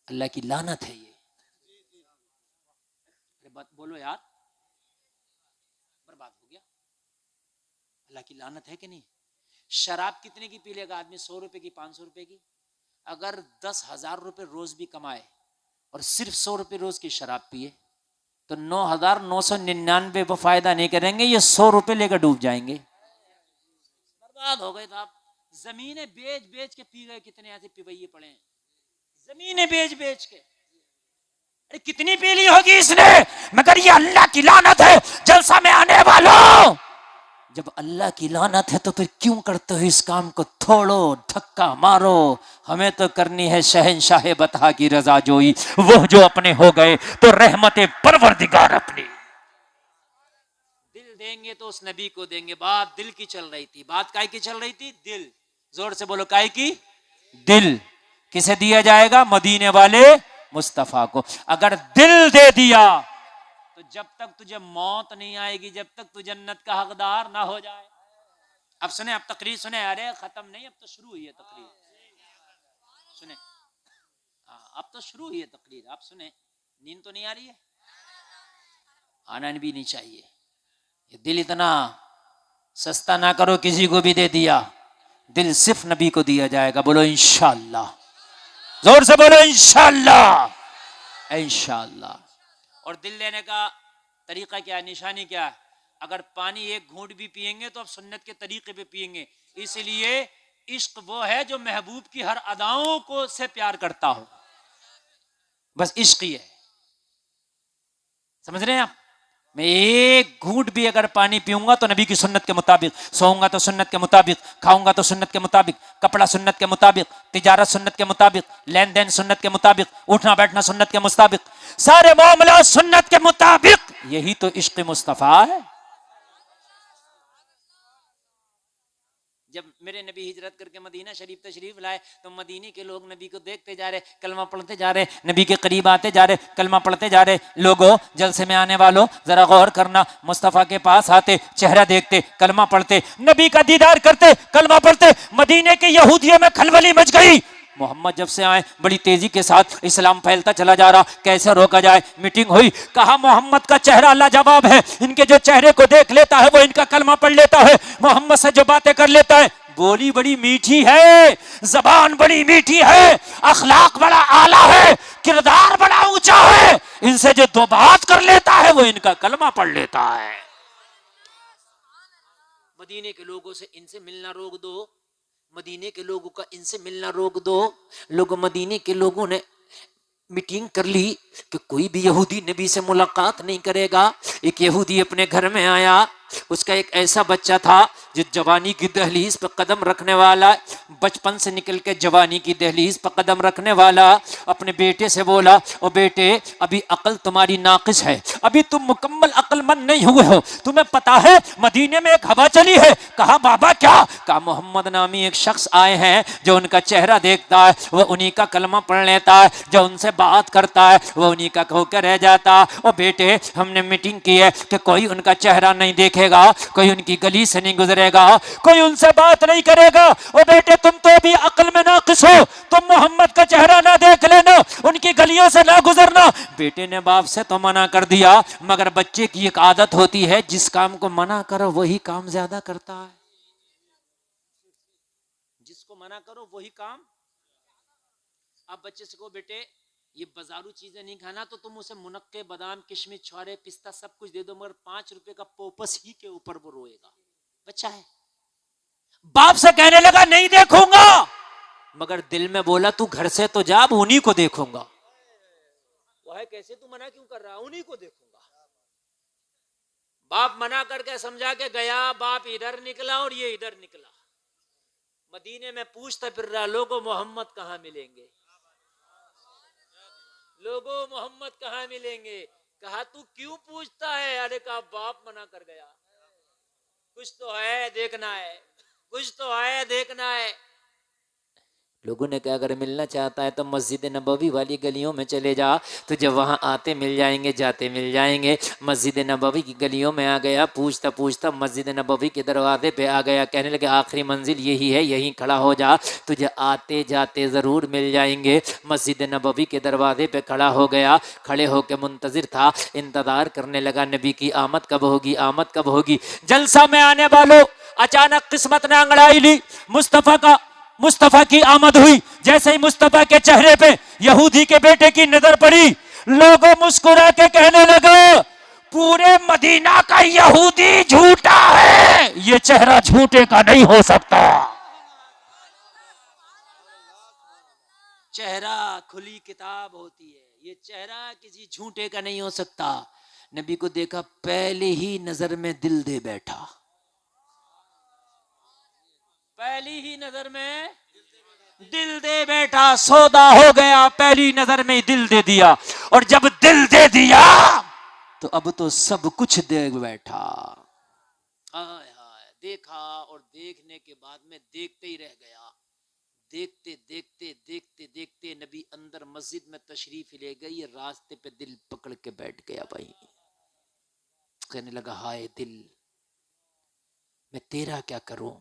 S1: अल्लाह की लानत है ये। बोलो यार, बर्बाद हो गया, अल्लाह की लानत है कि नहीं? शराब कितने की पी लेगा आदमी? 100 रुपए की, 500 रुपए की। अगर 10,000 रुपए रोज भी कमाए और सिर्फ 100 रुपए रोज की शराब पिए तो 9,999 वो फायदा नहीं करेंगे, ये 100 रुपए लेकर डूब जाएंगे, बर्बाद हो गए। साहब जमीनें बेच बेच के पी गए, कितने ऐसे पिवैये पड़े हैं जमीनें बेच बेच के। अरे कितनी पी ली होगी इसने, मगर ये अल्लाह की लानत है जलसा में आने वालों। जब अल्लाह की लानत है तो फिर क्यों करते हो इस काम को? थोड़ो, धक्का मारो। हमें तो करनी है शहंशाह बता की रजा जोई, वो जो अपने हो गए तो रहमते परवरदिगार अपनी। दिल देंगे तो उस नबी को देंगे। बात दिल की चल रही थी। बात काय की चल रही थी? दिल। जोर से बोलो, काय की? दिल। किसे दिया जाएगा? मदीने वाले मुस्तफा को। अगर दिल दे दिया तो जब तक तुझे मौत नहीं आएगी, जब तक तू जन्नत का हकदार ना हो जाए। अब सुने, अब तकरीर सुने। अरे खत्म नहीं, अब तो शुरू हुई है तकरीर। सुने, अब तो शुरू हुई है तकरीर। आप सुने, नींद तो नहीं आ रही है? आना भी नहीं चाहिए। ये दिल इतना सस्ता ना करो, किसी को भी दे दिया। दिल सिर्फ नबी को दिया जाएगा। बोलो इंशाअल्लाह, जोर से बोलो इंशाअल्लाह, इंशाअल्लाह। और दिल लेने का तरीका क्या है, निशानी क्या है? अगर पानी एक घूंट भी पिएंगे तो अब सुन्नत के तरीके पे पिएंगे। इसलिए इश्क वो है जो महबूब की हर अदाओं को से प्यार करता हो। बस इश्क ही है, समझ रहे हैं आप? मैं एक घूंट भी अगर पानी पीऊंगा तो नबी की सुन्नत के मुताबिक, सोऊंगा तो सुन्नत के मुताबिक, खाऊंगा तो सुन्नत के मुताबिक, कपड़ा सुन्नत के मुताबिक, तिजारत सुन्नत के मुताबिक, लेन देन सुन्नत के मुताबिक, उठना बैठना सुन्नत के मुताबिक, सारे मामला सुन्नत के मुताबिक। यही तो इश्क मुस्तफा है। जब मेरे नबी हिजरत करके मदीना शरीफ तशरीफ लाए तो मदीने के लोग नबी को देखते जा रहे, कलमा पढ़ते जा रहे, नबी के करीब आते जा रहे, कलमा पढ़ते जा रहे। लोगों, जलसे में आने वालों, जरा गौर करना। मुस्तफ़ा के पास आते, चेहरा देखते, कलमा पढ़ते, नबी का दीदार करते, कलमा पढ़ते। मदीने के यहूदियों में खलबली मच गई। मोहम्मद जब से आए बड़ी तेजी के साथ इस्लाम फैलता चला जा रहा, कैसे रोका जाए? मीटिंग हुई, कहा मोहम्मद का चेहरा लाजवाब है, इनके जो चेहरे को देख लेता है वो इनका कलमा पढ़ लेता है, मोहम्मद से जो बातें कर लेता है। बोली बड़ी मीठी है, जबान बड़ी मीठी है, अखलाक बड़ा आला है, किरदार बड़ा ऊंचा है, इनसे जो दो बात कर लेता है वो इनका कलमा पढ़ लेता है। मदीने के लोगों से इनसे मिलना रोक दो, मदीने के लोगों का इनसे मिलना रोक दो। लोग मदीने के लोगों ने मीटिंग कर ली कि कोई भी यहूदी नबी से मुलाकात नहीं करेगा। एक यहूदी अपने घर में आया, उसका एक ऐसा बच्चा था जो जवानी की दहलीज पर कदम रखने वाला, बचपन से निकल के जवानी की दहलीज पर कदम रखने वाला। अपने बेटे से बोला, ओ बेटे, अभी अकल तुम्हारी नाकिस है, अभी तुम मुकम्मल अक्लमंद नहीं हुए हो, तुम्हें पता है मदीने में एक हवा चली है। कहा बाबा क्या? कहा मोहम्मद नामी एक शख्स आए हैं, जो उनका चेहरा देखता है वो उन्हीं का कलमा पढ़ लेता है, जो उनसे बात करता है वो उन्हीं का होकर रह जाता। ओ बेटे, हमने मीटिंग की है कि कोई उनका चेहरा नहीं देखेगा, कोई उनकी गली से नहीं गुजरेगा, कोई उनसे बात नहीं करेगा। ओ बेटे, तुम तो अभी अक्ल में नाकिस हो, तुम मोहम्मद का चेहरा ना देख लेना, उनकी गलियों से ना गुजरना। बेटे ने बाप से तो मना कर दिया, मगर बच्चे की एक आदत होती है, जिस काम को मना करो वही काम ज्यादा करता है। जिसको मना करो वही काम। आप बच्चे से कहो बेटे ये बाजारू चीजें नहीं खाना, तो तुम उसे मुनक्के, बादाम, किशमिश, छुआरे, पिस्ता सब कुछ दे दो, मगर 5 रुपए का पोपस ही के ऊपर वो रोएगा। बच्चा है। बाप से कहने लगा नहीं देखूंगा, मगर दिल में बोला तू घर से तो जा, उन्हीं को देखूंगा। वो है कैसे, तू मना क्यों कर रहा? उन्हीं को देखूंगा। बाप मना करके समझा के गया, बाप इधर निकला और ये इधर निकला। मदीने में पूछता फिर रहा, लोगों मोहम्मद कहाँ मिलेंगे, लोगों मोहम्मद कहाँ मिलेंगे। कहा तू क्यों पूछता है? अरे कहा बाप मना कर गया। कुछ तो है देखना है, कुछ तो है देखना है।
S4: लोगों ने कहा अगर मिलना चाहता है तो मस्जिद नबवी वाली गलियों में चले जा, तुझे वहाँ आते मिल जाएंगे, जाते मिल जाएंगे। मस्जिद नबवी की गलियों में आ गया, पूछता पूछता मस्जिद नबवी के दरवाजे पे आ गया। कहने लगे आखिरी मंजिल यही है, यहीं खड़ा हो जा, तुझे आते जाते ज़रूर मिल जाएंगे। मस्जिद नबवी के दरवाजे पे खड़ा हो गया, खड़े होकर मुंतज़िर था, इंतज़ार करने लगा नबी की आमद कब होगी, आमद कब होगी। जलसा में आने वालों, अचानक किस्मत ने अंगड़ाई ली, मुस्तफा की आमद हुई। जैसे ही मुस्तफा के चेहरे पे यहूदी के बेटे की नजर पड़ी, लोगों मुस्कुरा के कहने लगे पूरे मदीना का यहूदी झूठा है, ये चेहरा झूठे का नहीं हो सकता। चेहरा खुली किताब होती है, ये चेहरा किसी झूठे का नहीं हो सकता। नबी को देखा, पहले ही नजर में दिल दे बैठा, पहली ही नजर में दिल दे बैठा, सौदा हो गया, पहली नजर में दिल दे दिया। और जब दिल दे दिया तो अब तो सब कुछ दे बैठा। हाय हाय, देखा और देखने के बाद में देखते ही रह गया। देखते देखते देखते देखते नबी अंदर मस्जिद में तशरीफ ले गई, रास्ते पे दिल पकड़ के बैठ गया। भाई कहने लगा हाय दिल, मैं तेरा क्या करूं,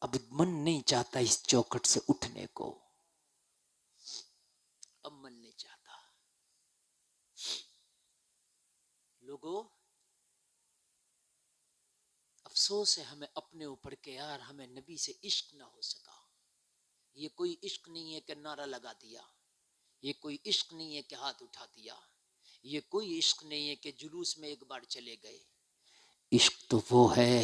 S4: अब मन नहीं चाहता इस चौखट से उठने को, अब मन नहीं चाहता। लोगों, अफसोस है हमें अपने ऊपर के यार, हमें नबी से इश्क ना हो सका। ये कोई इश्क नहीं है कि नारा लगा दिया, ये कोई इश्क नहीं है कि हाथ उठा दिया, ये कोई इश्क नहीं है कि जुलूस में एक बार चले गए। इश्क तो वो है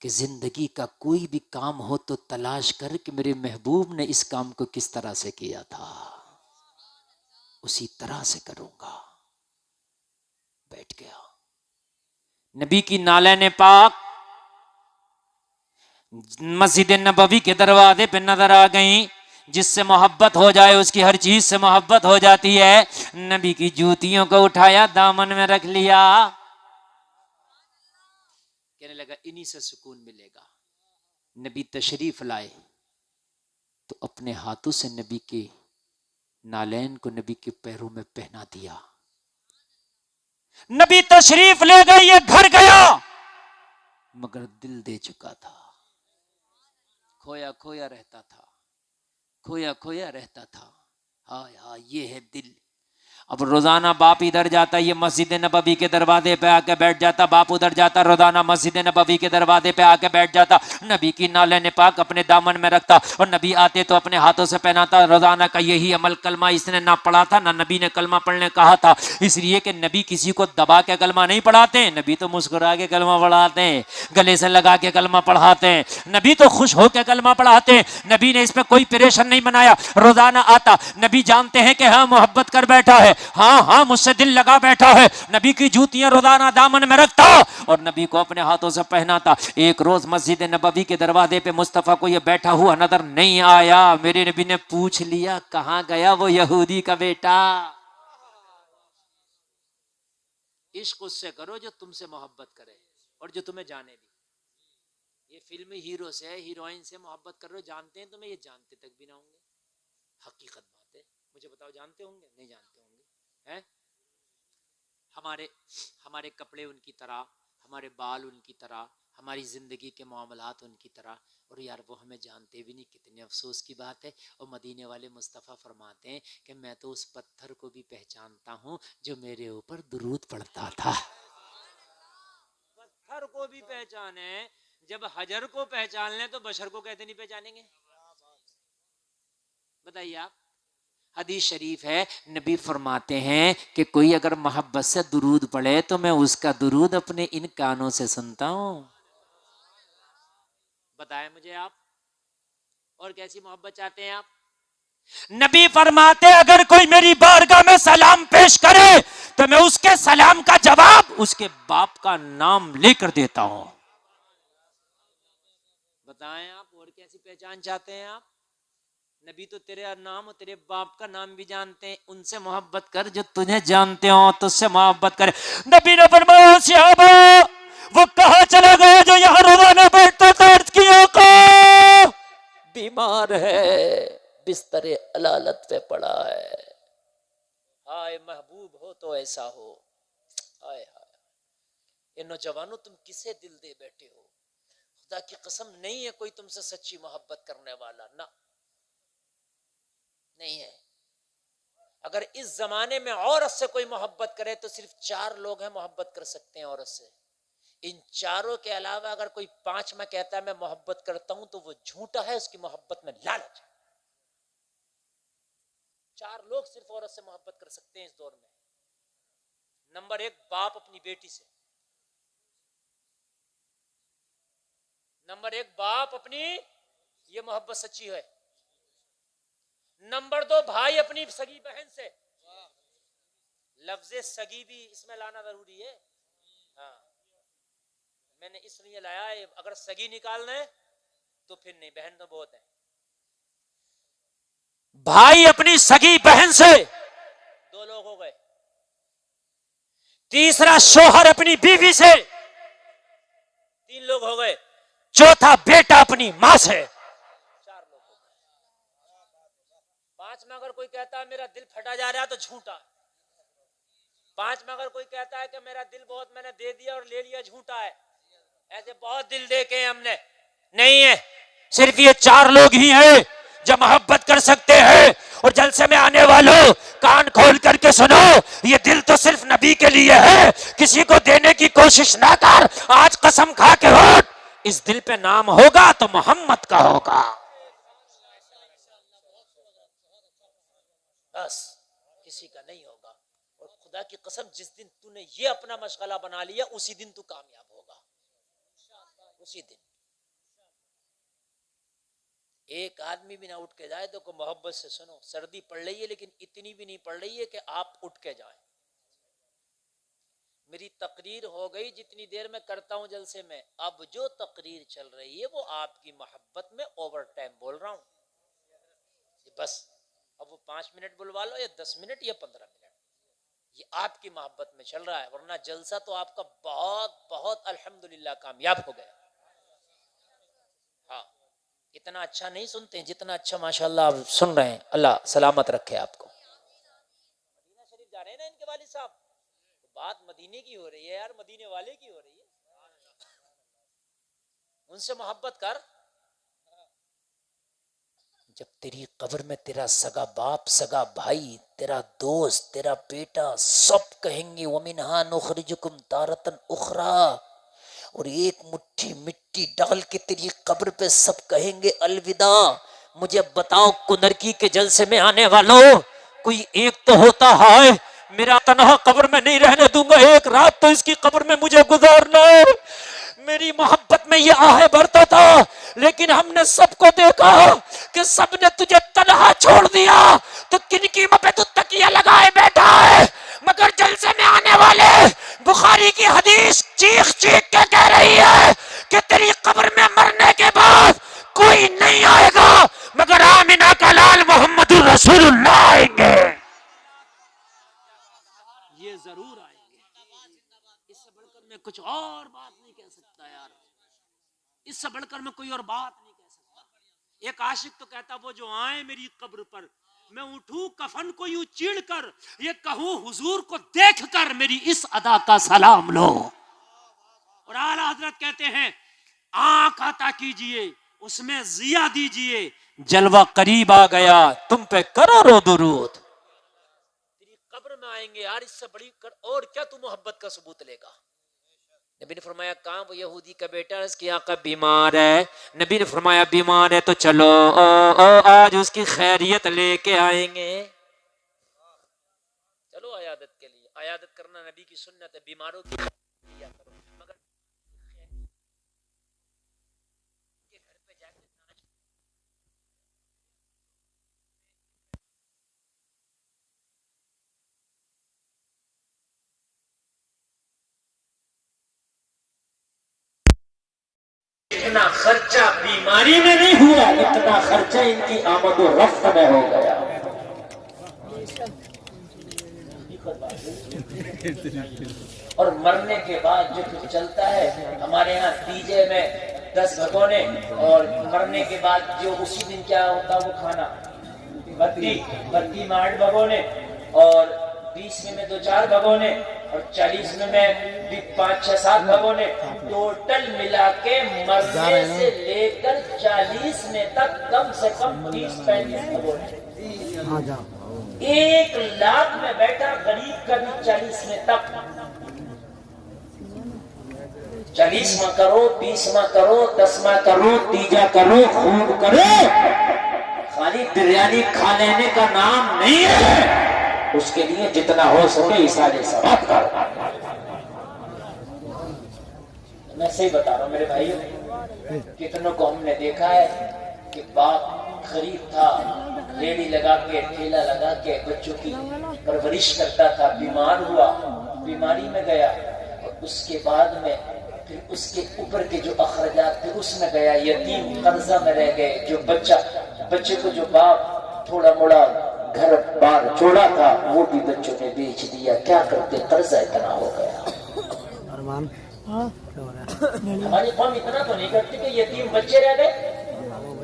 S4: कि जिंदगी का कोई भी काम हो तो तलाश कर कि मेरे महबूब ने इस काम को किस तरह से किया था, उसी तरह से करूंगा। बैठ गया। नबी की नालैन पाक मस्जिद नबवी के दरवाजे पे नजर आ गई। जिससे मोहब्बत हो जाए उसकी हर चीज से मोहब्बत हो जाती है। नबी की जूतियों को उठाया, दामन में रख लिया, कहने लगा इन्हीं से सुकून मिलेगा। नबी तशरीफ लाए तो अपने हाथों से नबी के नालैन को नबी के पैरों में पहना दिया। नबी तशरीफ ले गए, ये घर गया, मगर दिल दे चुका था। खोया खोया रहता था, खोया खोया रहता था। हाय हाय, ये है दिल। अब रोजाना बाप इधर जाता, ये मस्जिद नबवी के दरवाजे पे आके बैठ जाता, बाप उधर जाता, रोजाना मस्जिद नबवी के दरवाजे पे आके बैठ जाता। नबी की नालैन पाक अपने दामन में रखता और नबी आते तो अपने हाथों से पहनाता। रोजाना का यही अमल। कलमा इसने ना पढ़ा था, ना नबी ने कलमा पढ़ने कहा था, इसलिए कि नबी किसी को दबा के कलमा नहीं पढ़ाते। नबी तो मुस्कुरा के कलमा पढ़ाते हैं, गले से लगा के कलमा पढ़ाते हैं, नबी तो खुश होकर कलमा पढ़ाते हैं। नबी ने इसमें कोई प्रेशर नहीं बनाया। रोजाना आता, नबी जानते हैं कि हाँ मोहब्बत कर बैठा है, हाँ हाँ मुझसे दिल लगा बैठा है। नबी की जूतियां रोजाना दामन में रखता और नबी को अपने हाथों से पहनाता। एक रोज मस्जिद नबवी के दरवाजे पे मुस्तफा को ये बैठा हुआ नजर नहीं आया। मेरे नबी ने पूछ लिया कहां गया वो यहूदी का बेटा। इश्क उससे करो जो तुमसे मोहब्बत करे और जो तुम्हें जाने भी। ये फिल्मी हीरो से, हीरोइन से मोहब्बत कर रहे हो, जानते हैं तुम्हें, ये जानते तक भी ना होंगे। हकीकत बात है, मुझे बताओ जानते होंगे? नहीं जानते होंगे हैं? हमारे कपड़े उनकी तरह, हमारे बाल उनकी तरह, हमारी जिंदगी के मामलात उनकी तरह, और यार वो हमें जानते भी नहीं। कितने अफसोस की बात है। और मदीने वाले मुस्तफ़ा फरमाते हैं कि मैं तो उस पत्थर को भी पहचानता हूँ जो मेरे ऊपर दुरूद पड़ता था। पत्थर को भी पहचाने, जब हजर को पहचान लें तो बशर को कहते नहीं पहचानेंगे? बताइए आप। हदीस शरीफ है, नबी फरमाते हैं कि कोई अगर मोहब्बत से दुरूद पढ़े तो मैं उसका दुरूद अपने इन कानों से सुनता हूं। बताएं मुझे आप, और कैसी मोहब्बत चाहते हैं आप? नबी फरमाते अगर कोई मेरी बारगाह में सलाम पेश करे तो मैं उसके सलाम का जवाब उसके बाप का नाम लेकर देता हूं। बताएं आप, और कैसी पहचान चाहते हैं आप? नबी तो तेरे नाम और तेरे बाप का नाम भी जानते हैं। उनसे मोहब्बत कर जो तुझे जानते हो, तुझसे मोहब्बत करे। नबी ने फरमाया सहाबा वो कहां चला गया जो यहां रोजाना बैठता था? अर्ज किया को बीमार है, बिस्तरे अलालत पे पड़ा है। हाय महबूब हो तो ऐसा हो। हाय हाय, ये नौजवानों तुम किसे दिल दे बैठे हो? खुदा की कसम नहीं है कोई तुमसे सच्ची मोहब्बत करने वाला, ना, नहीं है। अगर इस जमाने में औरत से कोई मोहब्बत करे तो सिर्फ 4 लोग हैं मोहब्बत कर सकते हैं औरत से। इन चारों के अलावा अगर कोई 5वां कहता है मैं मोहब्बत करता हूं तो वो झूठा है, उसकी मोहब्बत में लालच है। 4 लोग सिर्फ औरत से मोहब्बत कर सकते हैं इस दौर में। नंबर 1 बाप अपनी बेटी से, नंबर 1 बाप अपनी, ये मोहब्बत सच्ची है। नंबर 2 भाई अपनी सगी बहन से। लफ्ज़े सगी भी इसमें लाना जरूरी है। हाँ, मैंने इसलिए लाया है, अगर सगी निकालना है तो फिर नहीं, बहन तो बहुत है। भाई अपनी सगी बहन से, 2 लोग हो गए। तीसरा शोहर अपनी बीवी से, 3 लोग हो गए। चौथा बेटा अपनी मां से, 4 लोग हो गए। 5 में अगर कोई कहता है मेरा दिल फटा जा रहा है तो झूठा। 5 में अगर कोई कहता है कि मेरा दिल बहुत मैंने दे दिया और ले लिया, झूठा है। ऐसे बहुत दिल देखे हमने, नहीं है। सिर्फ ये 4 लोग ही हैं जो मोहब्बत कर सकते हैं। और जलसे में आने वालों कान खोल करके सुनो, ये दिल तो सिर्फ नबी के लिए है, किसी को देने की कोशिश ना कर। आज कसम खा के उठ, इस दिल पे नाम होगा तो मोहम्मद का होगा, बस किसी का नहीं होगा। और खुदा की कसम जिस दिन तूने ये अपना मशगला बना लिया उसी दिन तू कामयाब होगा, उसी दिन। एक आदमी भी ना उठ के जाए तो को मोहब्बत से सुनो, सर्दी पड़ रही है लेकिन इतनी भी नहीं पड़ रही है कि आप उठ के जाएं। मेरी तकरीर हो गई जितनी देर में करता हूं जलसे में, अब जो तकरीर चल रही है वो आपकी मोहब्बत में ओवर टाइम बोल रहा हूं, बस। अब वो 5 मिनट बुलवा लो या 10 मिनट या 15 मिनट, ये आपकी मोहब्बत में चल रहा है। वरना जलसा तो आपका बहुत बहुत अल्हम्दुलिल्लाह कामयाब हो गया। हाँ, इतना अच्छा नहीं सुनते जितना अच्छा माशाल्लाह आप सुन रहे हैं। अल्लाह सलामत रखे आपको। मदीना शरीफ जा रहे हैं ना इनके वालिद साहब, तो बात मदीने की हो रही है यार, मदीने वाले की हो रही है। उनसे मोहब्बत कर। जब तेरी कब्र में तेरा सगा बाप, सगा भाई, तेरा दोस्त, तेरा बेटा सब कहेंगे वमिनहा नुखरिजुकुम तारतन उखरा, और एक मुट्ठी मिट्टी डाल के तेरी कब्र पे सब कहेंगे अलविदा। मुझे बताओ कुनरकी के जलसे में आने वालों, कोई एक तो होता है मेरा तनहा कब्र में नहीं रहने दूंगा, एक रात तो इसकी कब्र में मुझे गुजारना है। मेरी मोहब्बत में ये आहे भरता था, लेकिन हमने सबको देखा कि सबने तुझे तनहा छोड़ दिया, तो किन कीमत पे तू तकिया लगाए बैठा है। मगर जलसे में आने वाले, बुखारी की हदीस चीख चीख के कह रही है कि तेरी कब्र में मरने के बाद कोई नहीं आएगा मगर आमिना का लाल मोहम्मद रसूलुल्लाह आएंगे। ये जरूर आएंगे। इससे बढ़कर मैं कुछ और बात नहीं कह सकता यार, इससे बढ़कर मैं कोई और बात नहीं कह सकता। एक आशिक तो कहता वो जो आए मेरी कब्र पर, मैं उठूं कफन को यूं चीड़ कर, ये कहूं हुजूर को देख कर मेरी इस अदा का सलाम लो। और आला हजरत कहते हैं आंख अता कीजिए, उसमें जिया दीजिए, जलवा करीब आ गया, तुम पे करोड़ों दुरूद। तेरी कब्र में आएंगे यार, इससे बड़ी कर और क्या तू मोहब्बत का सबूत लेगा। नबी ने फरमाया कहाँ वो यहूदी का बेटा, इसकी आका बीमार है। नबी ने फरमाया बीमार है तो चलो आज उसकी खैरियत लेके आएंगे। चलो आयादत के लिए, आयादत करना नबी की सुन्नत है। बीमारों की किया करो, मगर के घर पे जाके इतना खर्चा बीमारी में नहीं हुआ, इतना खर्चा इनकी आमद और रफ्त में हो गया। और मरने के बाद जो कुछ चलता है हमारे यहाँ डीजे में 10 भगोने, और मरने के बाद जो उसी दिन क्या होता वो खाना 32 में 8 भगोने, और 20 में 2-4 भगोने, और 40 में भी 5-6-7 भगोने, टोटल मिला के मरने से लेकर 40 में तक कम से कम 30-35 भगोने। 1 लाख में बैठा गरीब कभी 40 में तक 40वां करो, 20वां करो, 10वां करो, 3जा करो, खूब करो। खाली बिरयानी खा लेने का नाम नहीं है। उसके लिए जितना हो सके इशारे सवाब करो। मैं सही बता रहा हूं मेरे भाइयों, कितनों को हमने देखा है कि बाप गरीब था, रेडी लगा के ठेला लगा के बच्चों की परवरिश करता था, बीमार हुआ, बीमारी में गया, और उसके बाद में फिर उसके ऊपर के जो अखराजात थे उसमें गया, यतीम कर्जा में रह गए। जो बच्चे को जो बाप थोड़ा मोड़ा घर बार छोड़ा था वो भी बच्चों ने बेच दिया। क्या करते, कर्जा इतना हो गया। हमारी कौम इतना तो नहीं करती कि यतीम बच्चे रह गए।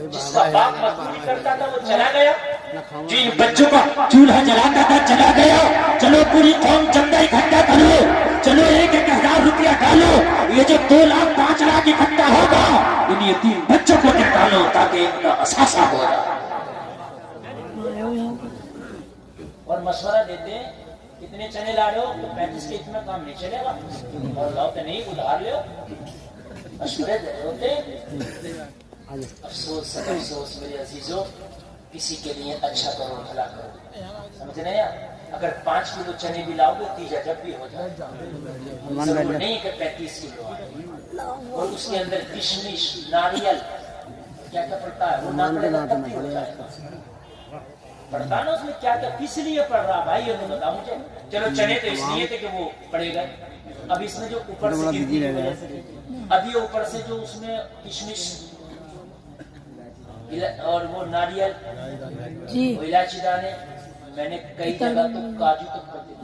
S4: जिसका बाप मजदूरी करता था वो चला गया, जो इन बच्चों का चूल्हा जलाता था चला गया। चलो पूरी कौम चंदा इकट्ठा करो, चलो 1-1 हजार रुपया डालो, ये जो 2 लाख 5 लाख इकट्ठा होगा इन यतीम बच्चों को निकालो ताकि इनका असासा हो जाए। और मशवरा देते हैं, कितने चने ला रहे हो, तो 35 के इतना काम नहीं चलेगा, और लाओ तो नहीं उधार लो। मशवरे दे रहे होते। अफसोस अफसोस मेरे अजीजों, किसी के लिए अच्छा करो, भला करो, समझ रहे हैं। अगर 5 किलो चने भी लाओगे, तीजा जब भी हो जाए, जरूर नहीं कि 35 किलो। और उसके अंदर किशमिश, नारियल, क्या क्या पड़ता है वो ना पड़ेगा तब भी हो जाएगा। पड़ता ना उसमें क्या क्या, किस लिए पड़ रहा भाई ये तो बताओ मुझे। चलो चने तो इसलिए थे कि वो पड़ेगा। अब इसमें जो ऊपर से गिरती है वजह से, अब ये ऊपर से जो उसमें किशमिश और वो नारियल, वो इलायची दाने, मैंने कई जगह तो काजू तक कर दिया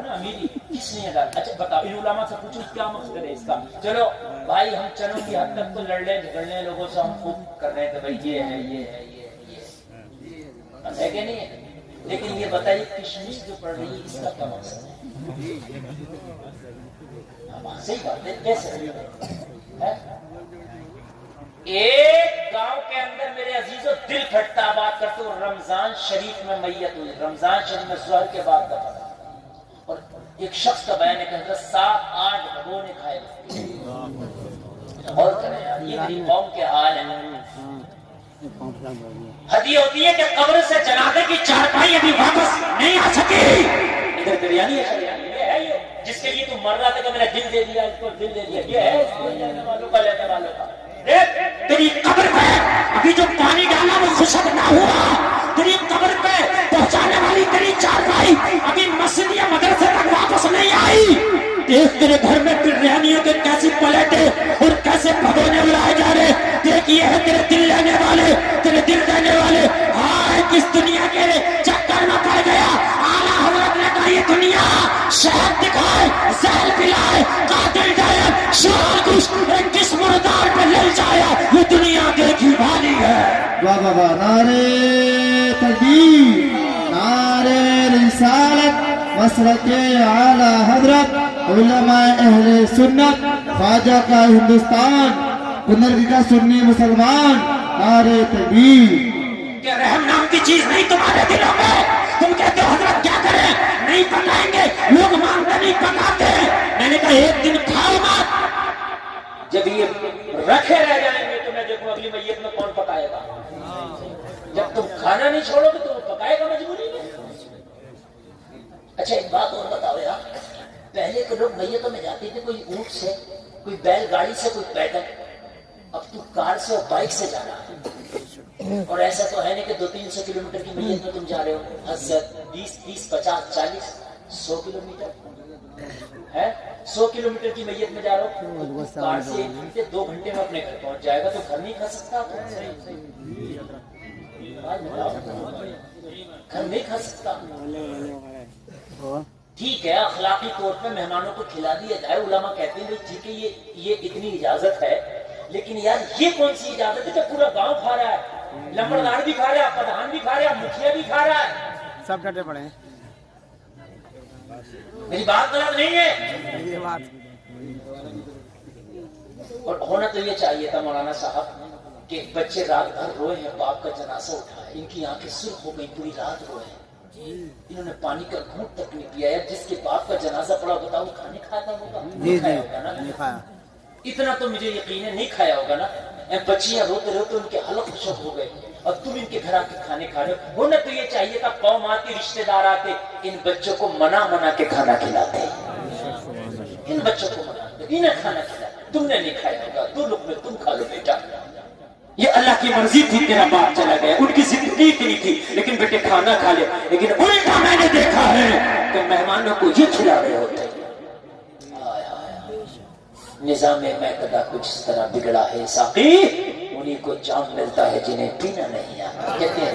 S4: ना। अमीरी किसने डाल? अच्छा बताओ, इन उलमा से पूछो क्या मकसद है इसका। चलो भाई हम चनों की हद तक तो लड़ने झगड़ने लोगों से हम खूब कर रहे थे, भाई ये है ये है ये है कि नहीं है। लेकिन ये बताइए किशमिश जो पड़ रही है इसका क्या मकसद है? सही बात है, कैसे एक गांव के अंदर मेरे अजीजों दिल फटता बात करते हो, रमजान शरीफ में मैयत हुई, रमजान शरीफ में ज़ोहर के बाद दफन, और एक शख्स का बयान है कि 7-8 भगोने खाए। और करें यार, ये मेरी कौम के हाल है। हदी होती है कि कब्र से जनाजे की चारपाई अभी वापस नहीं आ सकी। इधर बिरयानी है ये, जिसके लिए तुम मर रहा था कि मैंने दिल दे दिया, इसको दिल दे दिया, ये है लेने वालों का, लेने वालों का। तेरी कब्र पे अभी जो पानी डाला वो खुशक ना हुआ, तेरी कब्र पे पहुंचाने वाली तेरी चारपाई अभी मस्जिद या मदरसे तक वापस नहीं आई। देख तेरे घर में बिरयानियों के कैसी प्लेटें और कैसे भगोने बनाए जा रहे। देख ये है तेरे दिल लेने वाले, तेरे दिल देने वाले। हाय किस दुनिया के चक्कर में पड़ गया। आला हजरत ने कहा ये दुनिया शहद दिखाए, जहर पिलाए, कातिल जाए, शाल कुछ किस मुर्दार पे ले जाया, ये दुनिया देखी वाली है।
S3: वाह वाह वाह, नारे तकबीर, नारे रिसालत, मसलके आला हजरत उलमा अहले सुन्नत, ख्वाजा का हिंदुस्तान, कुंदरगी का सुन्नी मुसलमान, नारे तकबीर।
S1: क्या रहम नाम की चीज नहीं तुम्हारे दिलों में? तुम कहते हो हजरत क्या करें, नहीं पकाएंगे, लोग मांगते नहीं पकाते। मैंने कहा एक दिन खाओ मत,
S4: जब ये रखे रह जाएंगे तो मैं देखूं अगली मैयत में कौन पकाएगा। जब तुम खाना नहीं छोड़ोगे तो वो पकाएगा मजबूरी में। अच्छा एक बात और बताओ यार, पहले के लोग मैयतों में जाते थे कोई ऊंट से, कोई बैलगाड़ी से, कोई पैदल। अब तू कार से और बाइक से जाना है। और ऐसा तो है नहीं कि 200-300 किलोमीटर की मैयत में तुम जा रहे हो। 20, 30, 50, 40, 100 किलोमीटर है। 100 किलोमीटर की मैयत में जा रहा हो, कार से 1 घंटे 2 घंटे में अपने घर पहुंच जाएगा, तो घर नहीं खा सकता। घर नहीं खा सकता।
S5: ठीक है, अखलाकी तौर पे मेहमानों को खिला दिया जाए। उलमा कहते हैं भाई ठीक है, ये इतनी इजाजत है, लेकिन यार ये कौन सी इजाजत है जब पूरा गांव खा रहा है, लंबड़दार भी खा रहा है, प्रधान भी खा रहा है, मुखिया भी खा रहा है,
S6: सब डटे पड़े हैं।
S5: मेरी बात गलत नहीं है।
S6: ये बात
S5: और होना तो ये चाहिए था मौलाना साहब कि बच्चे रात भर रोए हैं, बाप का जनाजा उठाए, इनकी आंखें सुर्ख हो गई, पूरी रात रोए, इन्होंने पानी का घूंट तक नहीं पिया। यार जिसके बाप का जनाजा पड़ा, बताओ खाने खाता होगा? नहीं खाया होगा ना,
S6: नहीं खाया।
S5: इतना तो मुझे यकीन है नहीं खाया होगा ना। बच्चियां रोते रोते उनके हलक खुशक हो गए और तुम इनके घर आके खाने खा रहे हो। होना तो ये चाहिए था कौम आती, रिश्तेदार आते, इन बच्चों को मना के खाना खिलाते, इन बच्चों को इन्हें खाना खिलाते। तुमने नहीं खाया होगा, 2 लुक़मे तुम खा लो बेटा। ये अल्लाह की मर्जी थी, तेरा बाप चला गया, उनकी जिंदगी इतनी थी, लेकिन बेटे खाना खा ले। लेकिन उल्टा मैंने देखा है कि मेहमानों को ये खिला रहे होते। निजाम महकदा कुछ इस तरह बिगड़ा है साकी, उन्हीं को जाम मिलता है जिन्हें पीना नहीं आता। कहते हैं